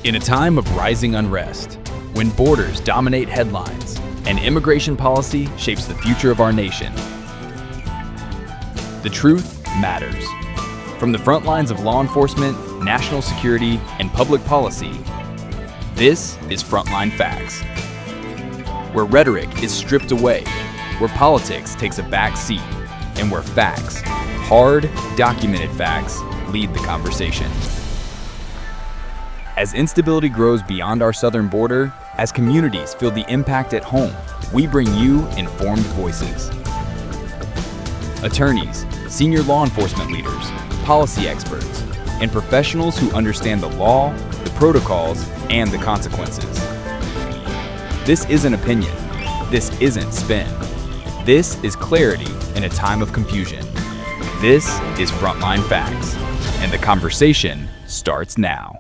In a time of rising unrest, when borders dominate headlines and immigration policy shapes the future of our nation, the truth matters. From the front lines of law enforcement, national security, and public policy, this is Frontline Facts, where rhetoric is stripped away, where politics takes a back seat, and where facts, hard, documented facts, lead the conversation. As instability grows beyond our southern border, as communities feel the impact at home, we bring you informed voices. Attorneys, senior law enforcement leaders, policy experts, and professionals who understand the law, the protocols, and the consequences. This isn't opinion. This isn't spin. This is clarity in a time of confusion. This is Frontline Facts, and the conversation starts now.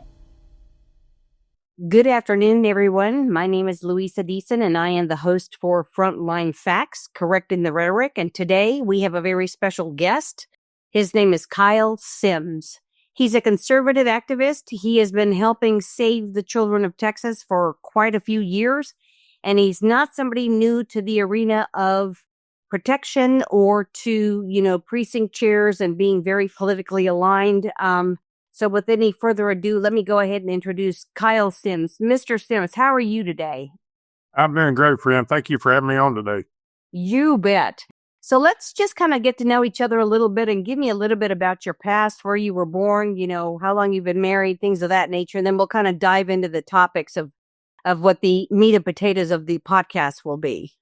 Good afternoon, everyone. My name is Louisa Deason, and I am the host for Frontline Facts, Correcting the Rhetoric. And today we have a very special guest. His name is Kyle Sims. He's a conservative activist. He has been helping save the children of Texas for quite a few years. And he's not somebody new to the arena of protection or to, precinct chairs and being very politically aligned. So with any further ado, let me go ahead and introduce Kyle Sims. Mr. Sims, how are you today? I'm doing great, friend. Thank you for having me on today. You bet. So let's just kind of get to know each other a little bit and give me a little bit about your past, where you were born, how long you've been married, things of that nature. And then we'll kind of dive into the topics of what the meat and potatoes of the podcast will be.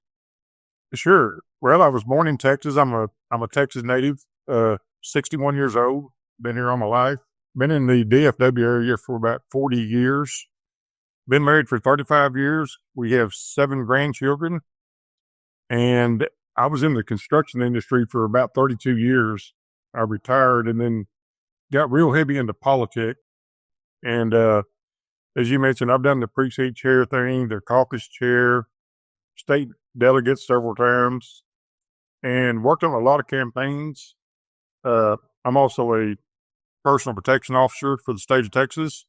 Sure. Well, I was born in Texas. I'm a Texas native, 61 years old. Been here all my life. Been in the DFW area for about 40 years. Been married for 35 years. We have 7 grandchildren. And I was in the construction industry for about 32 years. I retired and then got real heavy into politics. And as you mentioned, I've done the precinct chair thing, the caucus chair, state delegate several times, and worked on a lot of campaigns. I'm also a personal protection officer for the state of Texas,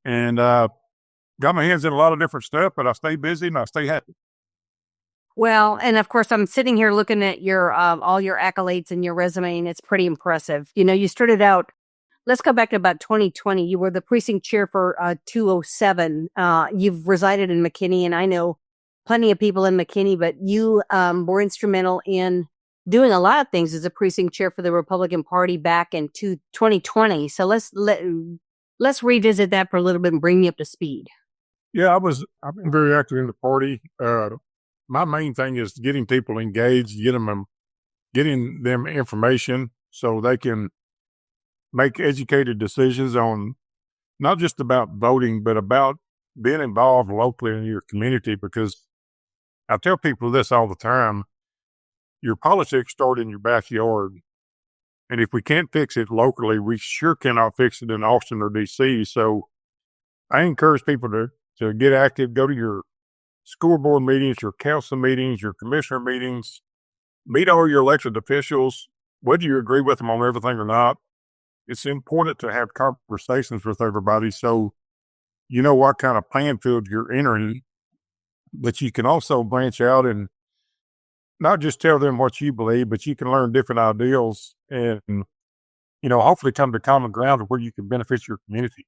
and got my hands in a lot of different stuff, but I stay busy and I stay happy. Well, and of course, I'm sitting here looking at your all your accolades and your resume, and it's pretty impressive. You started out, let's go back to about 2020. You were the precinct chair for 207. You've resided in McKinney, and I know plenty of people in McKinney, but you were instrumental in doing a lot of things as a precinct chair for the Republican Party back in 2020. So let's revisit that for a little bit and bring you up to speed. Yeah, I've been very active in the party. My main thing is getting people engaged, getting them information so they can make educated decisions on not just about voting, but about being involved locally in your community. Because I tell people this all the time: your politics start in your backyard. And if we can't fix it locally, we sure cannot fix it in Austin or DC. So I encourage people to get active, go to your school board meetings, your council meetings, your commissioner meetings, meet all your elected officials, whether you agree with them on everything or not. It's important to have conversations with everybody so you know what kind of playing field you're entering, but you can also branch out and not just tell them what you believe, but you can learn different ideals and, hopefully come to common ground where you can benefit your community.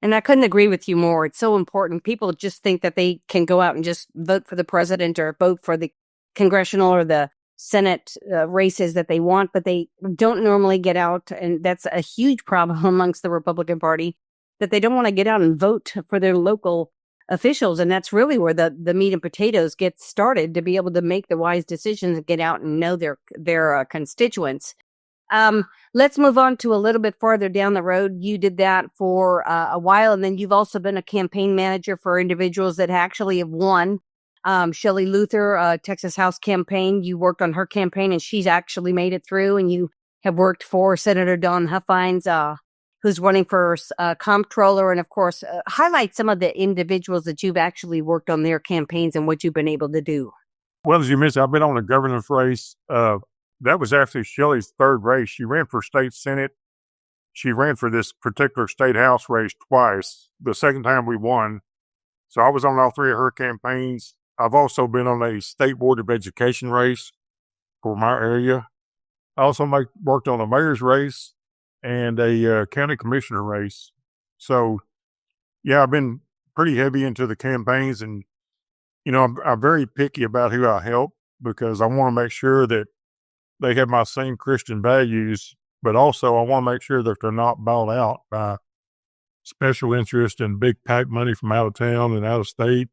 And I couldn't agree with you more. It's so important. People just think that they can go out and just vote for the president or vote for the congressional or the Senate races that they want, but they don't normally get out. And that's a huge problem amongst the Republican Party, that they don't want to get out and vote for their local officials. And that's really where the meat and potatoes get started, to be able to make the wise decisions and get out and know their constituents. Let's move on to a little bit farther down the road. You did that for a while, and then you've also been a campaign manager for individuals that actually have won. Shelley Luther, Texas House campaign, you worked on her campaign, and she's actually made it through. And you have worked for Senator Dawn Huffines, who's running for comptroller, and of course, highlight some of the individuals that you've actually worked on their campaigns and what you've been able to do. Well, as you mentioned, I've been on the governor's race. That was actually Shelley's third race. She ran for state senate she ran for this particular state house race twice. The second time we won. So I was on all three of her campaigns. I've also been on a state board of education race for my area. I also worked on a mayor's race and a county commissioner race. So, yeah, I've been pretty heavy into the campaigns, and I'm very picky about who I help because I want to make sure that they have my same Christian values, but also I want to make sure that they're not bought out by special interest and big pack money from out of town and out of state.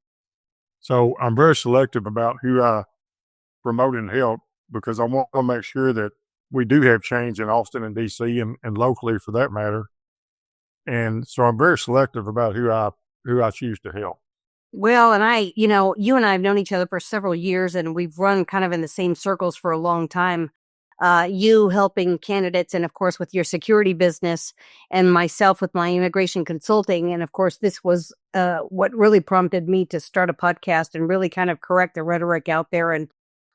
So I'm very selective about who I promote and help because I want to make sure that we do have change in Austin and DC and locally for that matter. And so I'm very selective about who I choose to help. Well, and you and I have known each other for several years, and we've run kind of in the same circles for a long time. You helping candidates, and of course with your security business, and myself with my immigration consulting. And of course, this was what really prompted me to start a podcast and really kind of correct the rhetoric out there. And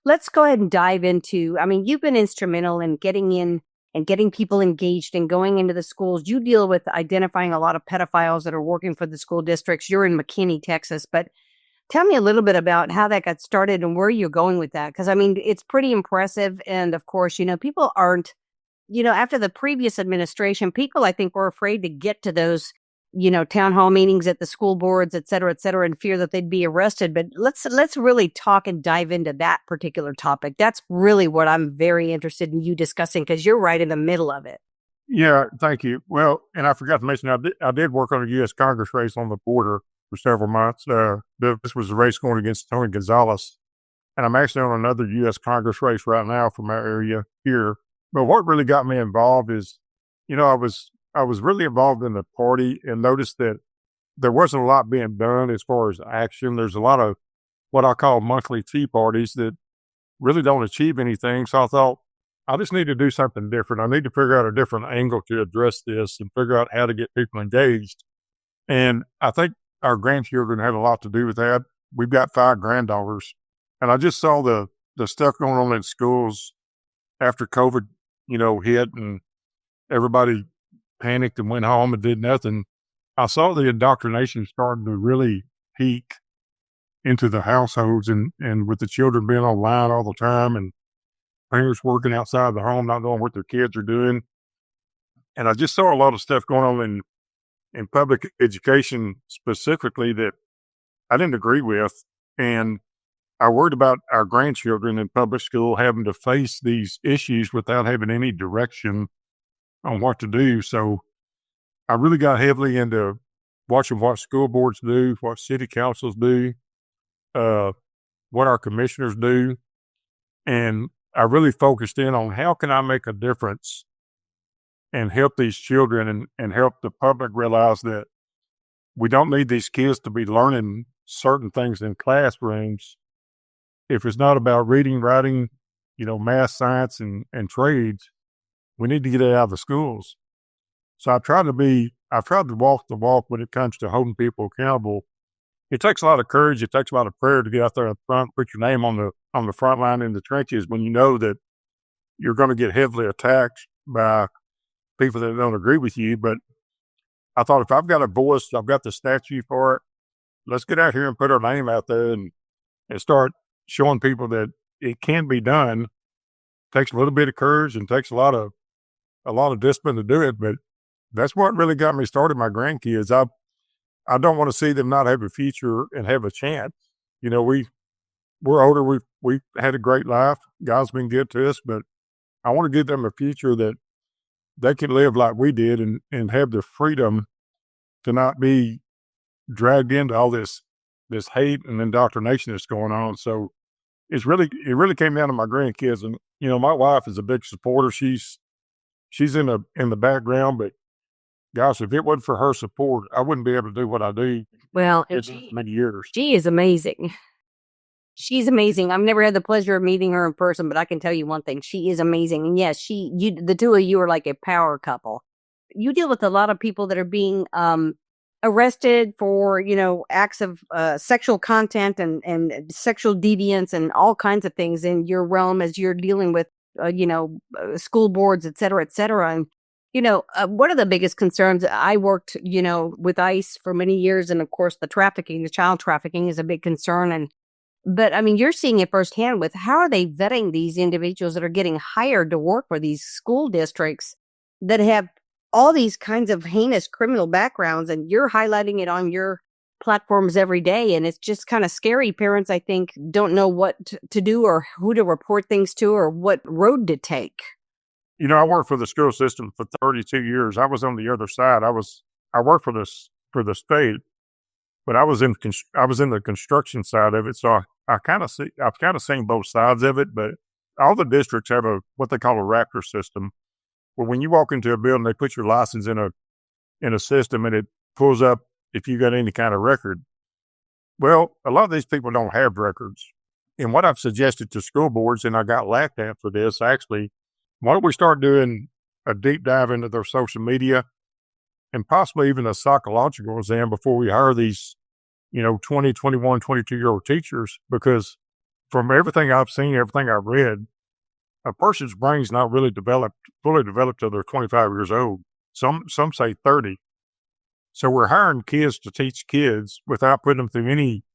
let's go ahead and dive into, you've been instrumental in getting in and getting people engaged and going into the schools. You deal with identifying a lot of pedophiles that are working for the school districts. You're in McKinney, Texas, but tell me a little bit about how that got started and where you're going with that. Because, it's pretty impressive. And of course, people aren't, after the previous administration, people, I think, were afraid to get to those, town hall meetings at the school boards, et cetera, in fear that they'd be arrested. But let's really talk and dive into that particular topic. That's really what I'm very interested in you discussing because you're right in the middle of it. Yeah, thank you. Well, and I forgot to mention, I did work on a U.S. Congress race on the border for several months. This was a race going against Tony Gonzalez. And I'm actually on another U.S. Congress race right now from our area here. But what really got me involved is, I was really involved in the party and noticed that there wasn't a lot being done as far as action. There's a lot of what I call monthly tea parties that really don't achieve anything. So I thought, I just need to do something different. I need to figure out a different angle to address this and figure out how to get people engaged. And I think our grandchildren had a lot to do with that. We've got 5 granddaughters. And I just saw the stuff going on in schools after COVID, hit and everybody panicked and went home and did nothing. I saw the indoctrination starting to really peak into the households and with the children being online all the time and parents working outside the home, not knowing what their kids are doing. And I just saw a lot of stuff going on in public education specifically that I didn't agree with. And I worried about our grandchildren in public school having to face these issues without having any direction on what to do. So I really got heavily into watching what school boards do, what city councils do, what our commissioners do. And I really focused in on how can I make a difference and help these children and help the public realize that we don't need these kids to be learning certain things in classrooms. If it's not about reading, writing, math, science, and trades, we need to get it out of the schools. So I've tried to walk the walk when it comes to holding people accountable. It takes a lot of courage. It takes a lot of prayer to get out there up front, put your name on the front line in the trenches when you know that you're going to get heavily attacked by people that don't agree with you. But I thought if I've got a voice, I've got the statue for it, let's get out here and put our name out there and start showing people that it can be done. It takes a little bit of courage and takes a lot of discipline to do it. But that's what really got me started. My grandkids, I don't want to see them not have a future and have a chance. We're older. We've had a great life. God's been good to us, but I want to give them a future that they can live like we did and have the freedom to not be dragged into all this hate and indoctrination that's going on. So it really came down to my grandkids. And, my wife is a big supporter. She's in the background, but gosh, if it wasn't for her support, I wouldn't be able to do what I do. Well, Many years. She is amazing. She's amazing. I've never had the pleasure of meeting her in person, but I can tell you one thing. She is amazing. And yes, the two of you are like a power couple. You deal with a lot of people that are being arrested for, acts of sexual content and sexual deviance and all kinds of things in your realm as you're dealing with, school boards, et cetera, et cetera. One of the biggest concerns, I worked, with ICE for many years. And of course, the child trafficking is a big concern. But I mean, you're seeing it firsthand with how are they vetting these individuals that are getting hired to work for these school districts that have all these kinds of heinous criminal backgrounds, and you're highlighting it on your platforms every day. And it's just kind of scary. Parents, I think, don't know what to do or who to report things to or what road to take. I worked for the school system for 32 years. I was on the other side. I worked for the state, but I was in the construction side of it. So I've kind of seen both sides of it. But all the districts have what they call a Raptor system, where when you walk into a building, they put your license in a system, and it pulls up if you got any kind of record. Well, a lot of these people don't have records. And what I've suggested to school boards, and I got laughed at for this actually, why don't we start doing a deep dive into their social media and possibly even a psychological exam before we hire these, 20, 21, 22-year-old teachers? Because from everything I've seen, everything I've read, a person's brain's not really fully developed till they're 25 years old. Some say 30. So we're hiring kids to teach kids without putting them through any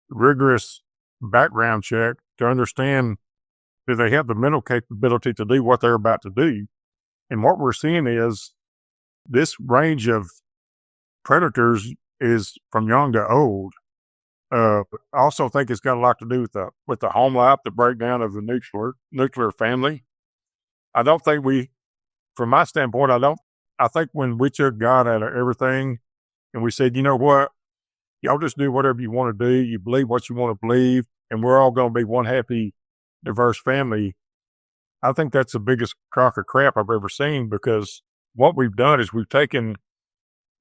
rigorous background check to understand that they have the mental capability to do what they're about to do. And what we're seeing is this range of predators is from young to old. I also think it's got a lot to do with the home life, the breakdown of the nuclear family. I don't think from my standpoint, I think when we took God out of everything and we said, you know what, y'all just do whatever you want to do. You believe what you want to believe, and we're all going to be one happy, diverse family. I think that's the biggest crock of crap I've ever seen, because what we've done is we've taken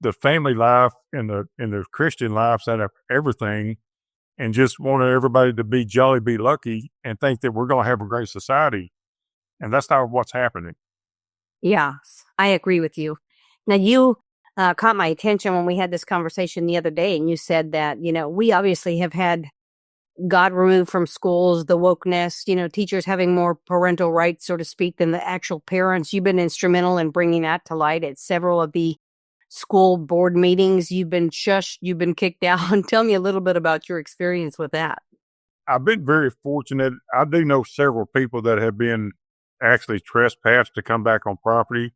the family life and the Christian lives out of everything and just wanted everybody to be jolly, be lucky, and think that we're going to have a great society. And that's not what's happening. Yeah, I agree with you. Now, you caught my attention when we had this conversation the other day, and you said that, we obviously have had God removed from schools, the wokeness, teachers having more parental rights, so to speak, than the actual parents. You've been instrumental in bringing that to light at several of the school board meetings. You've been shushed, you've been kicked out. Tell me a little bit about your experience with that. I've been very fortunate. I do know several people that have been actually trespassed to come back on property.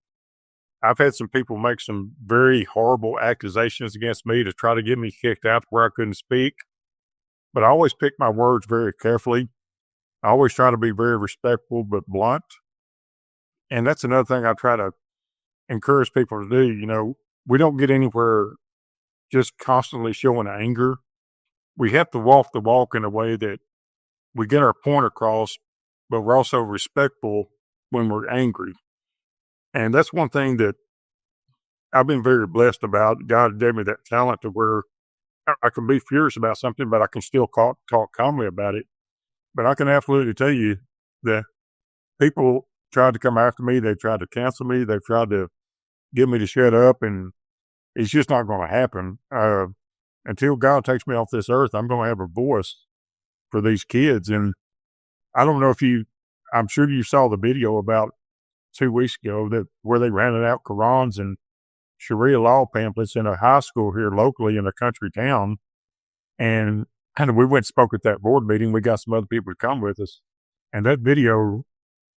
I've had some people make some very horrible accusations against me to try to get me kicked out where I couldn't speak. But I always pick my words very carefully. I always try to be very respectful but blunt. And that's another thing I try to encourage people to do. We don't get anywhere just constantly showing anger. We have to walk the walk in a way that we get our point across, but we're also respectful when we're angry. And that's one thing that I've been very blessed about. God gave me that talent to where I can be furious about something, but I can still talk calmly about it. But I can absolutely tell you that people tried to come after me. They tried to cancel me. They tried to get me to shut up, and it's just not going to happen. Until God takes me off this earth, I'm going to have a voice for these kids. And I don't know I'm sure you saw the video about 2 weeks ago where they handed out Qurans and Sharia law pamphlets in a high school here locally in a country town. And we went and spoke at that board meeting. We got some other people to come with us. And that video,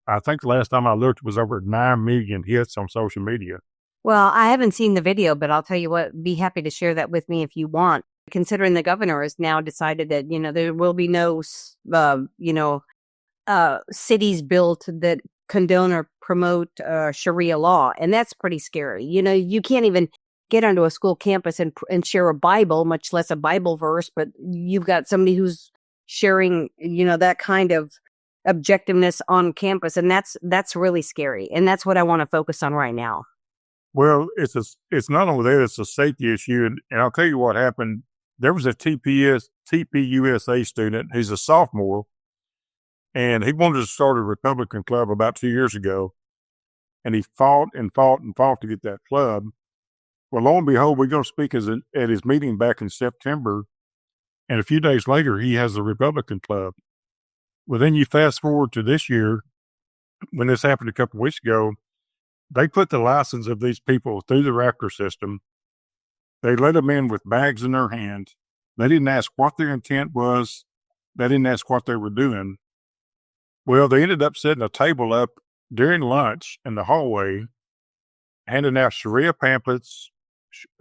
I think the last time I looked, was over 9 million hits on social media. Well, I haven't seen the video, but I'll tell you what, be happy to share that with me if you want. Considering the governor has now decided that, there will be no, cities built that condone or promote Sharia law. And that's pretty scary. You can't even get onto a school campus and share a Bible, much less a Bible verse, but you've got somebody who's sharing, that kind of objectiveness on campus. And that's really scary. And that's what I want to focus on right now. Well, it's not only that, it's a safety issue. And I'll tell you what happened. There was a TPUSA student. He's a sophomore, and he wanted to start a Republican club about 2 years ago. And he fought and fought and fought to get that club. Well, lo and behold, we're going to speak at his meeting back in September. And a few days later, he has the Republican club. Well, then you fast forward to this year, when this happened a couple of weeks ago, they put the license of these people through the Raptor system. They let them in with bags in their hands. They didn't ask what their intent was. They didn't ask what they were doing. Well, they ended up setting a table up during lunch in the hallway, handing out Sharia pamphlets,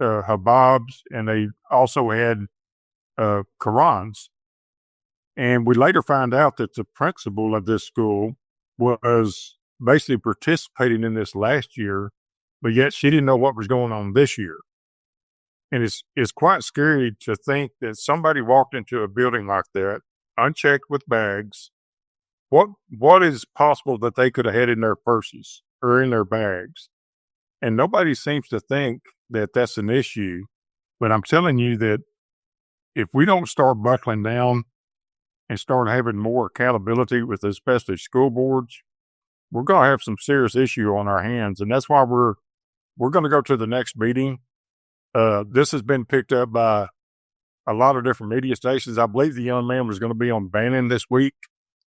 hababs, and they also had Qurans. And we later found out that the principal of this school was basically participating in this last year, but yet she didn't know what was going on this year. And it's quite scary to think that somebody walked into a building like that, unchecked with bags. What is possible that they could have had in their purses or in their bags? And nobody seems to think that that's an issue. But I'm telling you that if we don't start buckling down and start having more accountability with especially school boards, we're going to have some serious issue on our hands. And that's why we're going to go to the next meeting. This has been picked up by a lot of different media stations. I believe the young man was going to be on Bannon this week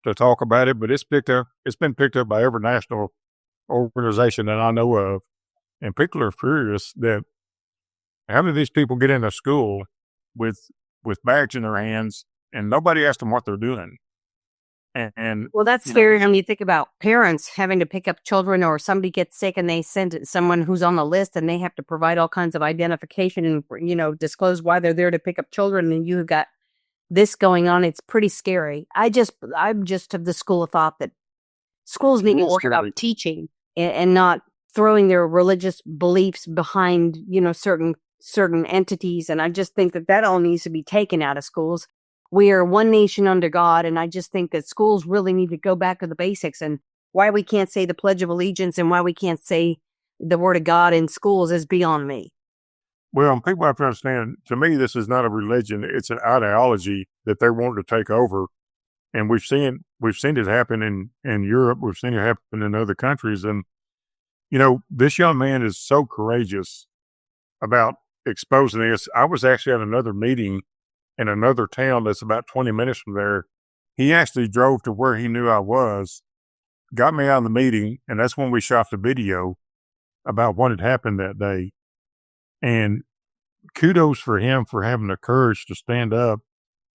to talk about it, but it's been picked up by every national organization that I know of. And people are furious that how did these people get into school with bags in their hands and nobody asked them what they're doing? And well, that's scary when you think about parents having to pick up children, or somebody gets sick and they send someone who's on the list and they have to provide all kinds of identification and, disclose why they're there to pick up children, and you've got this going on. It's pretty scary. I'm just of the school of thought that schools need to worry about teaching and not throwing their religious beliefs behind, certain entities. And I just think that all needs to be taken out of schools. We are one nation under God, and I just think that schools really need to go back to the basics. And why we can't say the Pledge of Allegiance and why we can't say the Word of God in schools is beyond me. Well, people have to understand, to me, this is not a religion. It's an ideology that they want to take over. And we've seen it happen in Europe. We've seen it happen in other countries. And, this young man is so courageous about exposing this. I was actually at another meeting in another town that's about 20 minutes from there. He actually drove to where he knew I was, got me out of the meeting, and that's when we shot the video about what had happened that day. And kudos for him for having the courage to stand up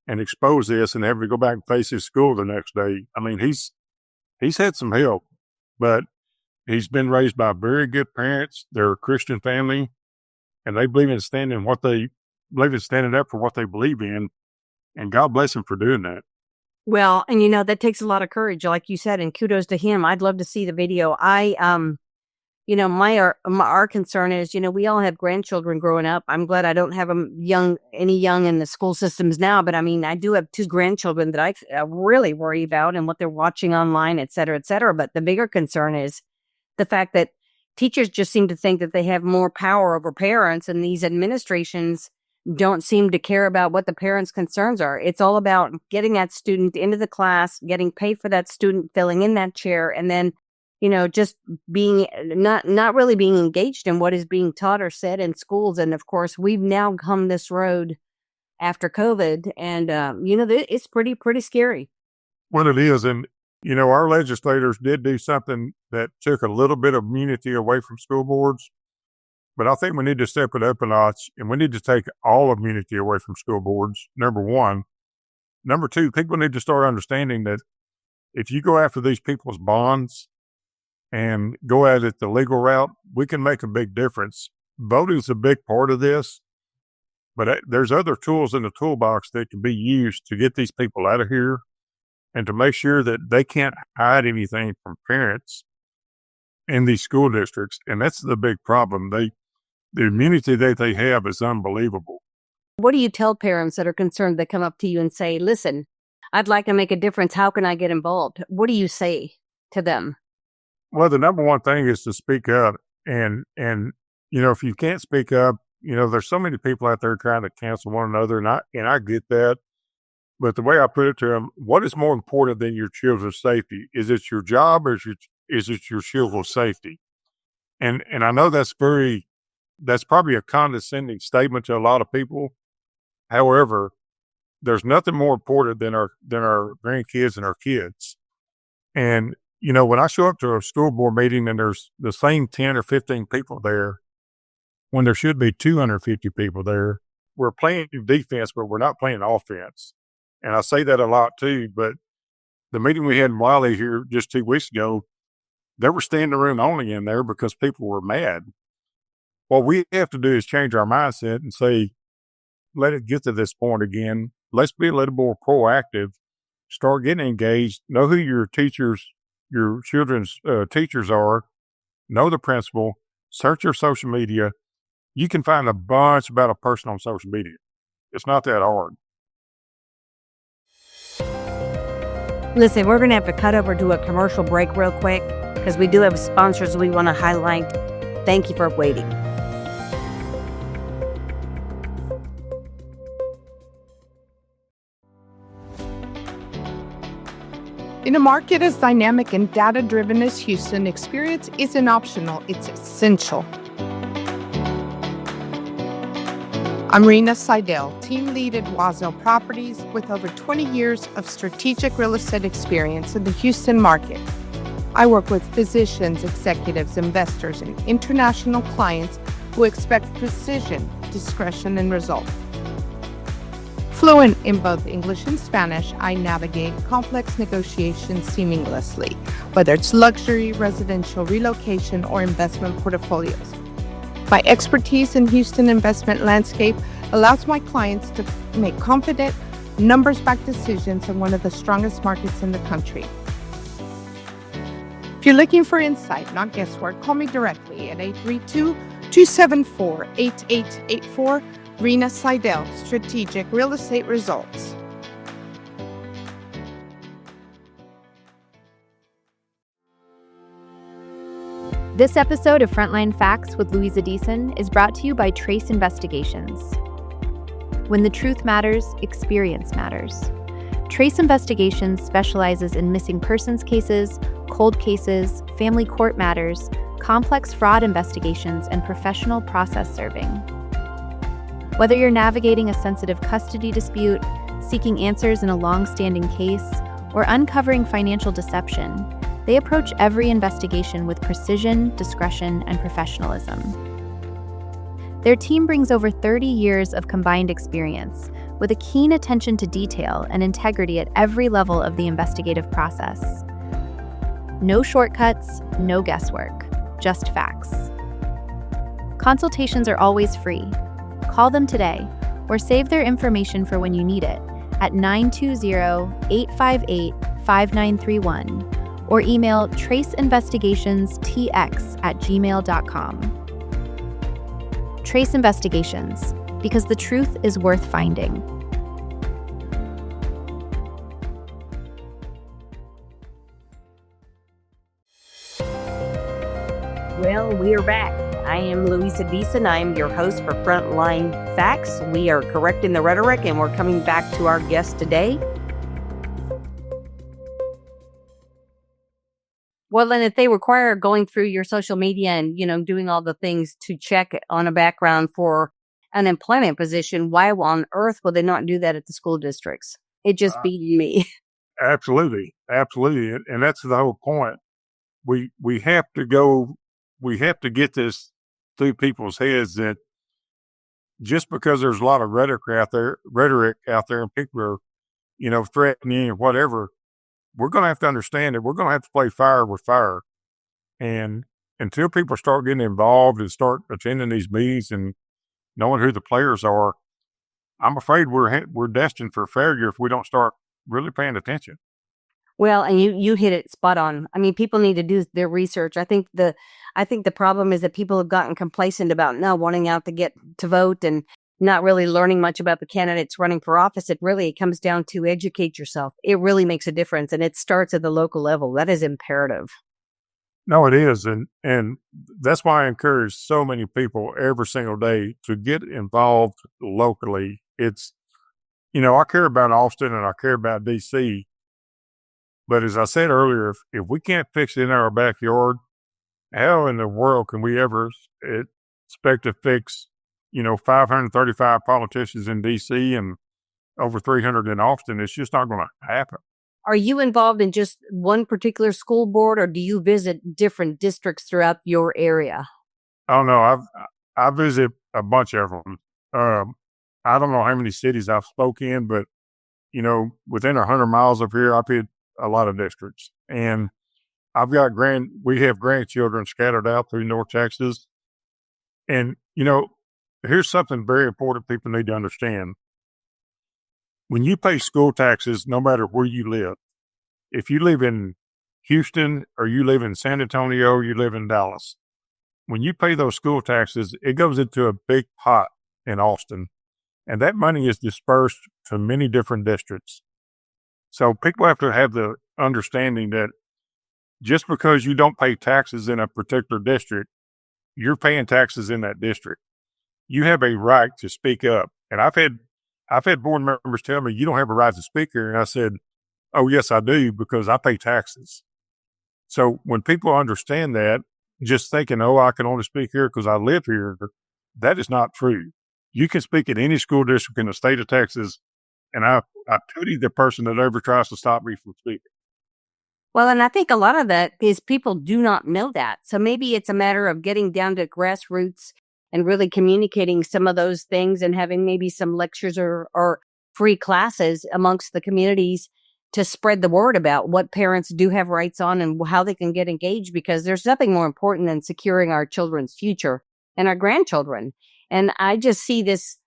and expose this and having to go back and face his school the next day. I mean, he's had some help, but he's been raised by very good parents. They're a Christian family, and they believe in standing up for what they believe in. And God bless him for doing that. Well, and that takes a lot of courage, like you said, and kudos to him. I'd love to see the video. Our concern is, we all have grandchildren growing up. I'm glad I don't have any young in the school systems now, but I do have 2 grandchildren that I really worry about and what they're watching online, et cetera, et cetera. But the bigger concern is the fact that teachers just seem to think that they have more power over parents, and these administrations don't seem to care about what the parents' concerns are. It's all about getting that student into the class, getting paid for that student, filling in that chair, and then, just being not really being engaged in what is being taught or said in schools. And of course, we've now come this road after COVID, and it's pretty scary. Well, it is, and our legislators did do something that took a little bit of immunity away from school boards. But I think we need to step it up a notch, and we need to take all immunity away from school boards, number one. Number two, people need to start understanding that if you go after these people's bonds and go at it the legal route, we can make a big difference. Voting's a big part of this, but there's other tools in the toolbox that can be used to get these people out of here and to make sure that they can't hide anything from parents in these school districts. And that's the big problem. The immunity that they have is unbelievable. What do you tell parents that are concerned that come up to you and say, listen, I'd like to make a difference. How can I get involved? What do you say to them? Well, the number one thing is to speak up. And if you can't speak up, there's so many people out there trying to cancel one another. And I get that. But the way I put it to them, what is more important than your children's safety? Is it your job, or is it your children's safety? And I know that's probably a condescending statement to a lot of people. However, there's nothing more important than our grandkids and our kids. And, when I show up to a school board meeting and there's the same 10 or 15 people there, when there should be 250 people there, we're playing defense, but we're not playing offense. And I say that a lot too, but the meeting we had in Wiley here just 2 weeks ago, there were standing room only in there because people were mad. What we have to do is change our mindset and say, let it get to this point again. Let's be a little more proactive, start getting engaged, know who your teachers, your children's teachers are, know the principal, search your social media. You can find a bunch about a person on social media. It's not that hard. Listen, we're going to have to cut over to a commercial break real quick because we do have sponsors we want to highlight. Thank you for waiting. In a market as dynamic and data-driven as Houston, experience isn't optional, it's essential. I'm Rena Seidel, team lead at Wasdale Properties with over 20 years of strategic real estate experience in the Houston market. I work with physicians, executives, investors, and international clients who expect precision, discretion, and results. Fluent in both English and Spanish, I navigate complex negotiations seamlessly, whether it's luxury, residential, relocation, or investment portfolios. My expertise in Houston investment landscape allows my clients to make confident, numbers-backed decisions in one of the strongest markets in the country. If you're looking for insight, not guesswork, call me directly at 832-274-8884. Rena Seidel, Strategic Real Estate Results. This episode of Frontline Facts with Louisa Deason is brought to you by Trace Investigations. When the truth matters, experience matters. Trace Investigations specializes in missing persons cases, cold cases, family court matters, complex fraud investigations, and professional process serving. Whether you're navigating a sensitive custody dispute, seeking answers in a long-standing case, or uncovering financial deception, they approach every investigation with precision, discretion, and professionalism. Their team brings over 30 years of combined experience, with a keen attention to detail and integrity at every level of the investigative process. No shortcuts, no guesswork, just facts. Consultations are always free. Call them today or save their information for when you need it at 920-858-5931 or email traceinvestigationstx@gmail.com. Trace Investigations, because the truth is worth finding. Well, we are back. I am Louisa Deason. I am your host for Frontline Facts. We are correcting the rhetoric, and we're coming back to our guest today. Well, then if they require going through your social media and, doing all the things to check on a background for an employment position, why on earth would they not do that at the school districts? It just beat me. Absolutely. Absolutely. And that's the whole point. We have to get this through people's heads that just because there's a lot of rhetoric out there and people are, threatening or whatever, we're going to have to understand that we're going to have to play fire with fire. And until people start getting involved and start attending these meetings and knowing who the players are, I'm afraid we're destined for failure if we don't start really paying attention. Well, and you hit it spot on. I mean, people need to do their research. I think the problem is that people have gotten complacent about not wanting out to get to vote and not really learning much about the candidates running for office. It comes down to educate yourself. It really makes a difference, and it starts at the local level. That is imperative. No, it is. And that's why I encourage so many people every single day to get involved locally. It's, I care about Austin and I care about DC. But as I said earlier, if we can't fix it in our backyard, how in the world can we ever expect to fix, 535 politicians in D.C. and over 300 in Austin? It's just not going to happen. Are you involved in just one particular school board, or do you visit different districts throughout your area? Oh no, I visit a bunch of them. I don't know how many cities I've spoke in, but within 100 miles of here, I've hit a lot of districts, and we have grandchildren scattered out through North Texas, and here's something very important people need to understand: when you pay school taxes, no matter where you live, if you live in Houston or you live in San Antonio, or you live in Dallas. When you pay those school taxes, it goes into a big pot in Austin, and that money is dispersed to many different districts. So people have to have the understanding that just because you don't pay taxes in a particular district, you're paying taxes in that district. You have a right to speak up. And I've had board members tell me, you don't have a right to speak here. And I said, oh, yes, I do, because I pay taxes. So when people understand that, just thinking, oh, I can only speak here because I live here, that is not true. You can speak at any school district in the state of Texas, and I pity the person that ever tries to stop me from speaking. Well, and I think a lot of that is people do not know that. So maybe it's a matter of getting down to grassroots and really communicating some of those things and having maybe some lectures or free classes amongst the communities to spread the word about what parents do have rights on and how they can get engaged, because there's nothing more important than securing our children's future and our grandchildren. And I just see this,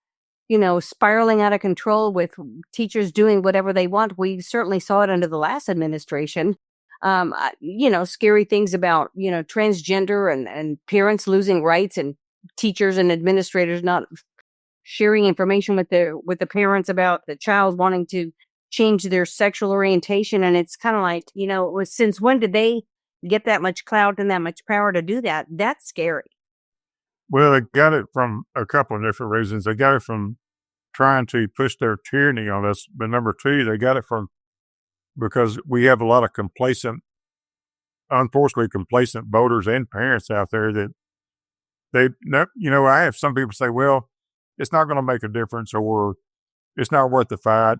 spiraling out of control with teachers doing whatever they want. We certainly saw it under the last administration. Scary things about, transgender and parents losing rights, and teachers and administrators not sharing information with the parents about the child wanting to change their sexual orientation. And it's kind of like, since when did they get that much clout and that much power to do that? That's scary. Well, they got it from a couple of different reasons. They got it from trying to push their tyranny on us. But number two, they got it from because we have a lot of unfortunately complacent voters and parents out there that I have some people say, well, it's not going to make a difference, or it's not worth the fight.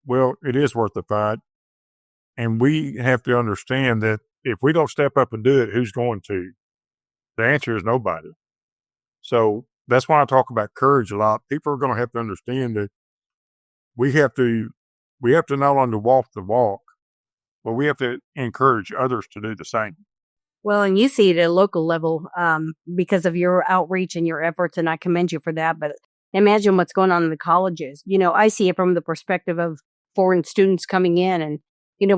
Well, it is worth the fight. And we have to understand that if we don't step up and do it, who's going to? The answer is nobody. So that's why I talk about courage a lot. People are going to have to understand that we have to not only walk the walk, but we have to encourage others to do the same. Well, and you see it at a local level because of your outreach and your efforts, and I commend you for that. But imagine what's going on in the colleges. I see it from the perspective of foreign students coming in, and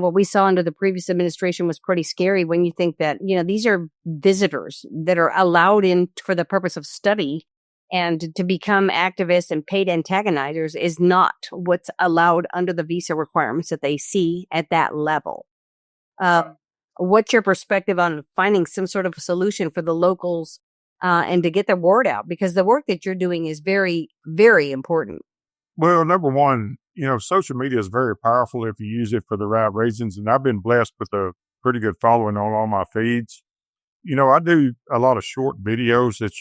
what we saw under the previous administration was pretty scary when you think that these are visitors that are allowed in for the purpose of study, and to become activists and paid antagonizers is not what's allowed under the visa requirements that they see at that level. What's your perspective on finding some sort of a solution for the locals and to get the word out? Because the work that you're doing is very, very important. Well, number one, social media is very powerful if you use it for the right reasons. And I've been blessed with a pretty good following on all my feeds. I do a lot of short videos that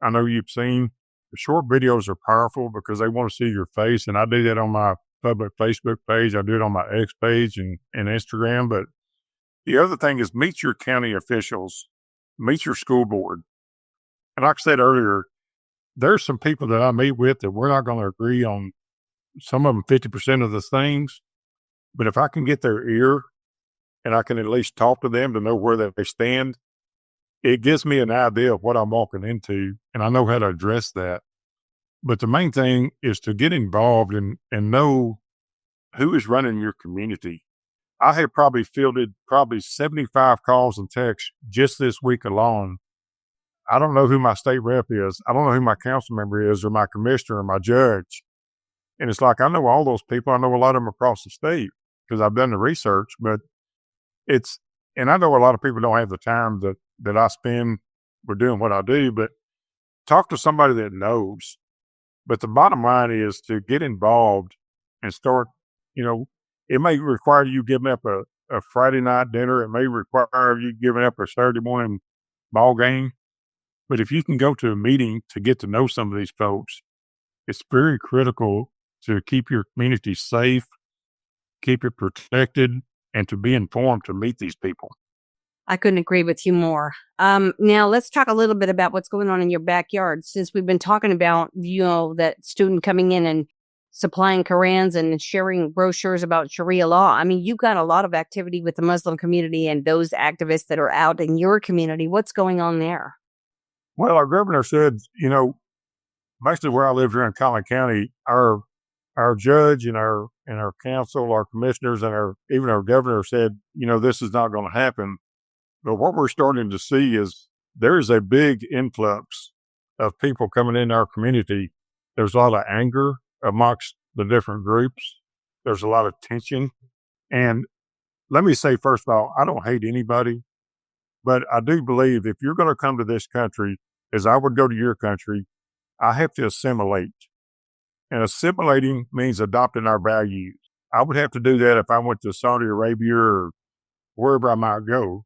I know you've seen. The short videos are powerful because they want to see your face. And I do that on my public Facebook page. I do it on my X page and Instagram. But the other thing is meet your county officials, meet your school board. And like I said earlier, there's some people that I meet with that we're not going to agree on some of them 50% of the things. But if I can get their ear and I can at least talk to them to know where they stand, it gives me an idea of what I'm walking into, and I know how to address that. But the main thing is to get involved and know who is running your community. I have probably fielded 75 calls and texts just this week alone. I don't know who my state rep is. I don't know who my council member is, or my commissioner, or my judge. And it's like, I know all those people. I know a lot of them across the state because I've done the research, but and I know a lot of people don't have the time that I spend for doing what I do, but talk to somebody that knows. But the bottom line is to get involved and start, it may require you giving up a Friday night dinner. It may require you giving up a Saturday morning ball game. But if you can go to a meeting to get to know some of these folks, it's very critical to keep your community safe, keep it protected, and to be informed to meet these people. I couldn't agree with you more. Now let's talk a little bit about what's going on in your backyard. Since we've been talking about, that student coming in and supplying Qurans and sharing brochures about Sharia law. I mean, you've got a lot of activity with the Muslim community and those activists that are out in your community. What's going on there? Well, our governor said, basically where I live here in Collin County, our judge and our council, our commissioners, and even our governor said, this is not going to happen. But what we're starting to see is there is a big influx of people coming in our community. There's a lot of anger amongst the different groups. There's a lot of tension. And let me say, first of all, I don't hate anybody, but I do believe if you're going to come to this country, as I would go to your country, I have to assimilate. And assimilating means adopting our values. I would have to do that if I went to Saudi Arabia or wherever I might go.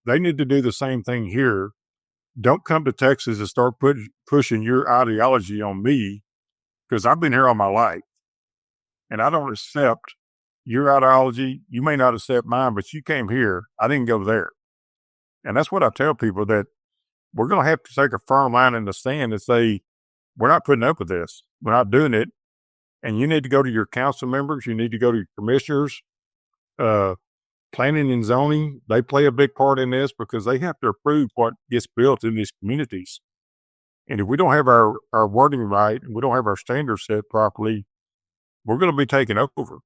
They need to do the same thing here. Don't come to Texas and start pushing your ideology on me, because I've been here all my life. And I don't accept your ideology. You may not accept mine, but you came here. I didn't go there. And that's what I tell people, that we're going to have to take a firm line in the sand and say, we're not putting up with this. We're not doing it. And you need to go to your council members. You need to go to your commissioners. Planning and zoning, they play a big part in this because they have to approve what gets built in these communities. And if we don't have our wording right, and we don't have our standards set properly, we're going to be taken over.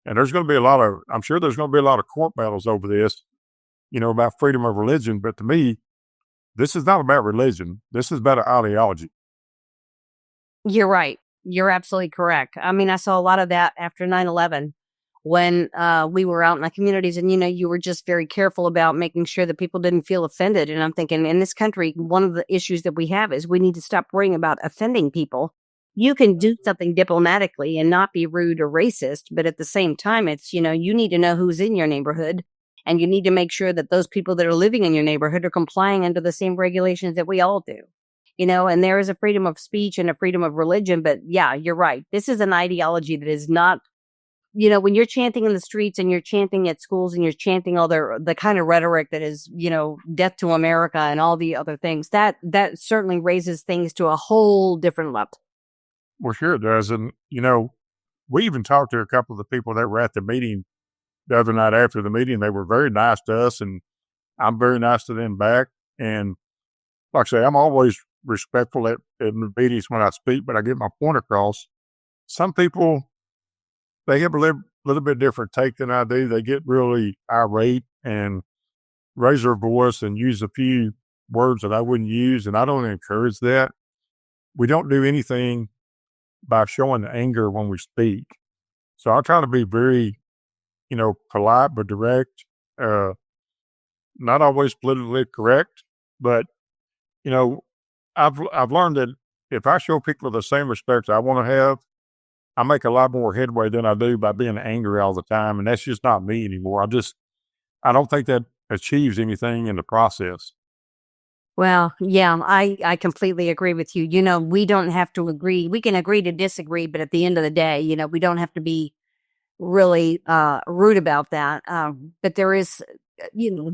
And there's going to be I'm sure there's going to be a lot of court battles over this, about freedom of religion. But to me, this is not about religion. This is about an ideology. You're right. You're absolutely correct. I mean, I saw a lot of that after 9/11. When we were out in the communities, and, you were just very careful about making sure that people didn't feel offended. And I'm thinking, in this country, one of the issues that we have is we need to stop worrying about offending people. You can do something diplomatically and not be rude or racist, but at the same time, it's, you need to know who's in your neighborhood, and you need to make sure that those people that are living in your neighborhood are complying under the same regulations that we all do. And there is a freedom of speech and a freedom of religion, but yeah, you're right. This is an ideology that is not, when you're chanting in the streets and you're chanting at schools and you're chanting all the kind of rhetoric that is, death to America and all the other things, that certainly raises things to a whole different level. Well, sure it does. And, we even talked to a couple of the people that were at the meeting the other night after the meeting. They were very nice to us, and I'm very nice to them back. And like I say, I'm always respectful at meetings when I speak, but I get my point across. Some people, they have a little bit different take than I do. They get really irate and raise their voice and use a few words that I wouldn't use, and I don't encourage that. We don't do anything by showing anger when we speak. So I try to be very, polite but direct, not always politically correct, but, I've learned that if I show people the same respect I want to have, I make a lot more headway than I do by being angry all the time. And that's just not me anymore. I don't think that achieves anything in the process. Well, yeah, I completely agree with you. We don't have to agree. We can agree to disagree, but at the end of the day, we don't have to be really rude about that. But there is,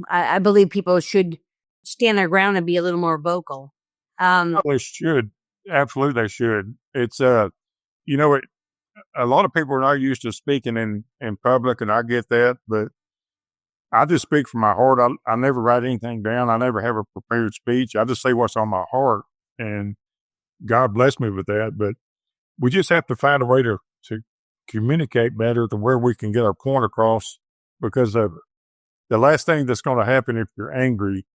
I believe people should stand their ground and be a little more vocal. They should. Absolutely, they should. It's, a lot of people are not used to speaking in public, and I get that, but I just speak from my heart. I never write anything down. I never have a prepared speech. I just say what's on my heart, and God bless me with that. But we just have to find a way to communicate better to where we can get our point across, because the last thing that's going to happen if you're angry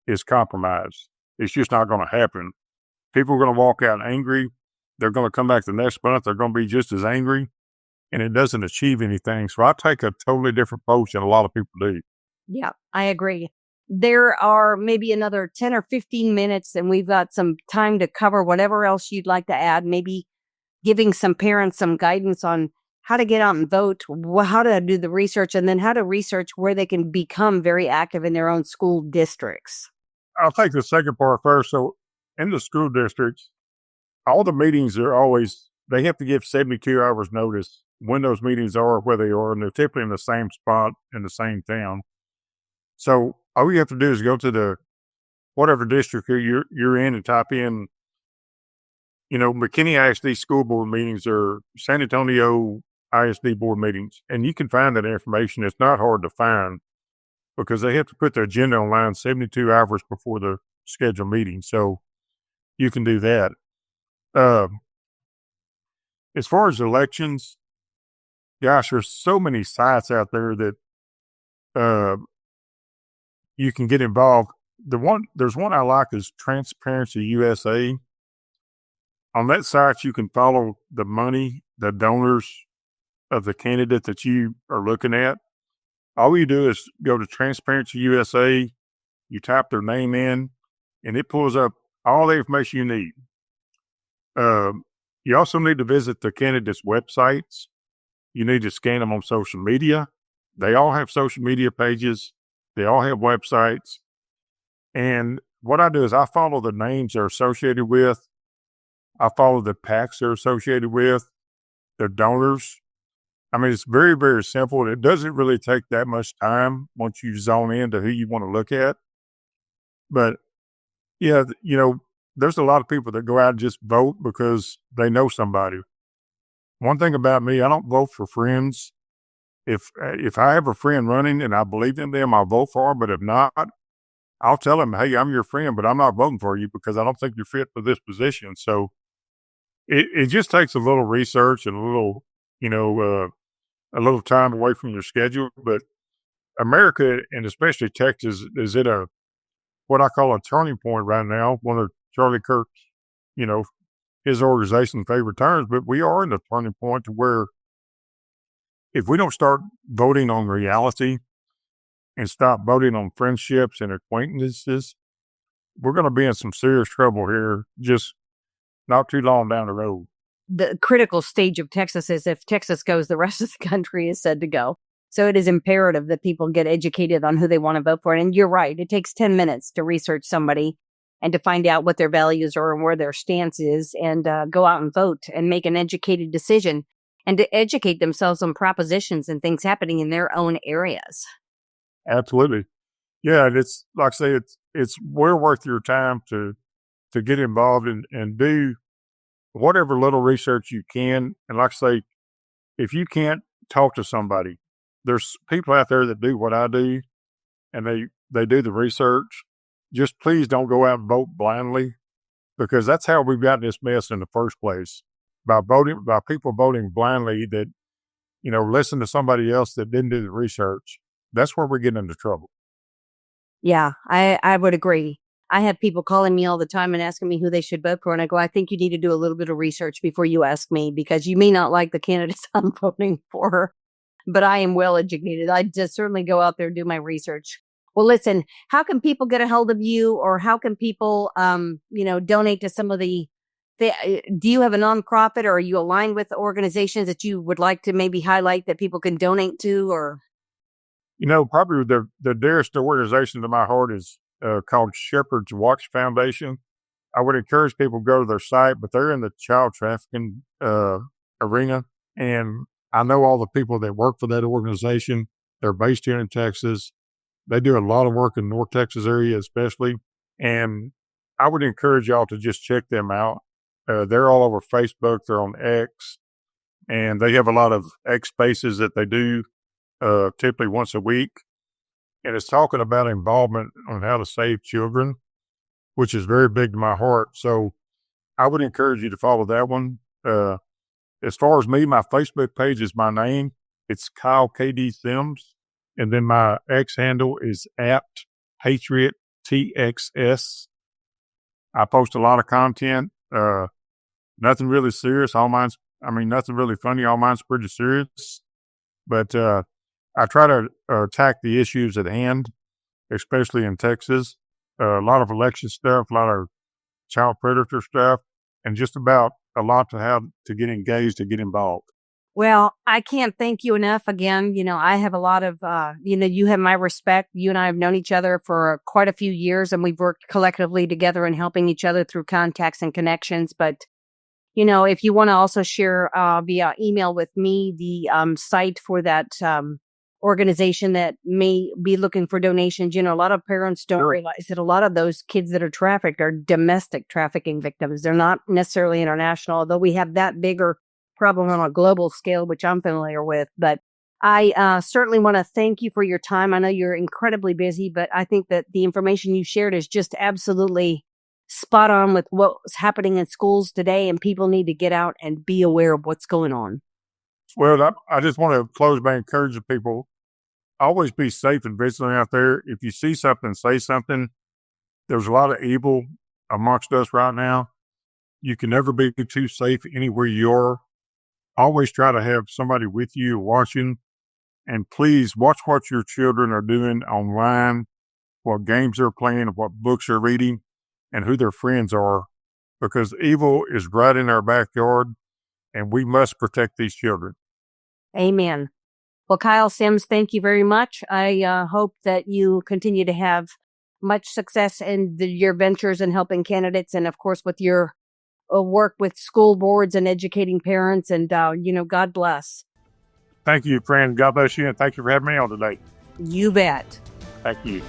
is compromise. It's just not going to happen. People are going to walk out angry. They're going to come back the next month. They're going to be just as angry, and it doesn't achieve anything. So I take a totally different approach than a lot of people do. Yeah, I agree. There are maybe another 10 or 15 minutes, and we've got some time to cover whatever else you'd like to add, maybe giving some parents some guidance on how to get out and vote, how to do the research, and then how to research where they can become very active in their own school districts. I'll take the second part first. So in the school districts, all the meetings are always, they have to give 72 hours notice when those meetings are, where they are, and they're typically in the same spot in the same town. So all you have to do is go to the whatever district you're in and type in, McKinney ISD school board meetings or San Antonio ISD board meetings, and you can find that information. It's not hard to find because they have to put their agenda online 72 hours before the scheduled meeting. So you can do that. As far as elections, gosh, there's so many sites out there that you can get involved. There's one I like is Transparency USA. On that site, you can follow the money, the donors of the candidate that you are looking at. All you do is go to Transparency USA, you type their name in, and it pulls up all the information you need. You also need to visit the candidates' websites. You need to scan them on social media. They all have social media pages. They all have websites. And what I do is I follow the names they're associated with. I follow the PACs they're associated with, their donors. I mean, it's very, very simple. It doesn't really take that much time once you zone into who you want to look at. But yeah, there's a lot of people that go out and just vote because they know somebody. One thing about me, I don't vote for friends. If I have a friend running and I believe in them, I'll vote for them. But if not, I'll tell them, hey, I'm your friend, but I'm not voting for you because I don't think you're fit for this position. So it just takes a little research and a little time away from your schedule. But America, and especially Texas, is at what I call a turning point right now. One of Charlie Kirk's, his organization's favorite terms. But we are in a turning point to where if we don't start voting on reality and stop voting on friendships and acquaintances, we're going to be in some serious trouble here just not too long down the road. The critical stage of Texas is if Texas goes, the rest of the country is said to go. So it is imperative that people get educated on who they want to vote for. And you're right. It takes 10 minutes to research somebody and to find out what their values are and where their stance is and go out and vote and make an educated decision and to educate themselves on propositions and things happening in their own areas. Absolutely. Yeah. And it's like I say, it's well worth your time to get involved and do whatever little research you can. And like I say, if you can't talk to somebody, there's people out there that do what I do and they do the research. Just please don't go out and vote blindly because that's how we've gotten this mess in the first place. By people voting blindly that, listen to somebody else that didn't do the research. That's where we're getting into trouble. Yeah, I would agree. I have people calling me all the time and asking me who they should vote for. And I go, I think you need to do a little bit of research before you ask me because you may not like the candidates I'm voting for, but I am well educated. I just certainly go out there and do my research. Well, listen, how can people get a hold of you or how can people, donate to some of do you have a nonprofit or are you aligned with organizations that you would like to maybe highlight that people can donate to or? Probably the dearest organization to my heart is called Shepherd's Watch Foundation. I would encourage people to go to their site, but they're in the child trafficking arena. And I know all the people that work for that organization. They're based here in Texas. They do a lot of work in North Texas area, especially. And I would encourage y'all to just check them out. They're all over Facebook. They're on X. And they have a lot of X spaces that they do typically once a week. And it's talking about involvement on how to save children, which is very big to my heart. So I would encourage you to follow that one. As far as me, my Facebook page is my name. It's Kyle KD Sims. And then my X handle is @PatriotTXS. I post a lot of content. Nothing really serious. Nothing really funny. All mine's pretty serious. But I try to attack the issues at hand, especially in Texas. A lot of election stuff, a lot of child predator stuff, and just about a lot to how to get engaged, to get involved. Well, I can't thank you enough. Again, I have a lot of, you have my respect. You and I have known each other for quite a few years and we've worked collectively together in helping each other through contacts and connections. But, if you want to also share via email with me the site for that organization that may be looking for donations. A lot of parents don't realize that a lot of those kids that are trafficked are domestic trafficking victims. They're not necessarily international, although we have that bigger problem on a global scale, which I'm familiar with. But I certainly want to thank you for your time. I know you're incredibly busy, but I think that the information you shared is just absolutely spot on with what's happening in schools today, and people need to get out and be aware of what's going on. Well, I just want to close by encouraging people, always be safe and vigilant out there. If you see something, say something. There's a lot of evil amongst us right now. You can never be too safe anywhere you are. Always try to have somebody with you watching. And please watch what your children are doing online, what games they're playing, what books they're reading, and who their friends are, because evil is right in our backyard, and we must protect these children. Amen. Well, Kyle Sims, thank you very much. I hope that you continue to have much success in your ventures in helping candidates, and of course with your work with school boards and educating parents, and God bless. Thank you, friend. God bless you, and thank you for having me on today. You bet. Thank you.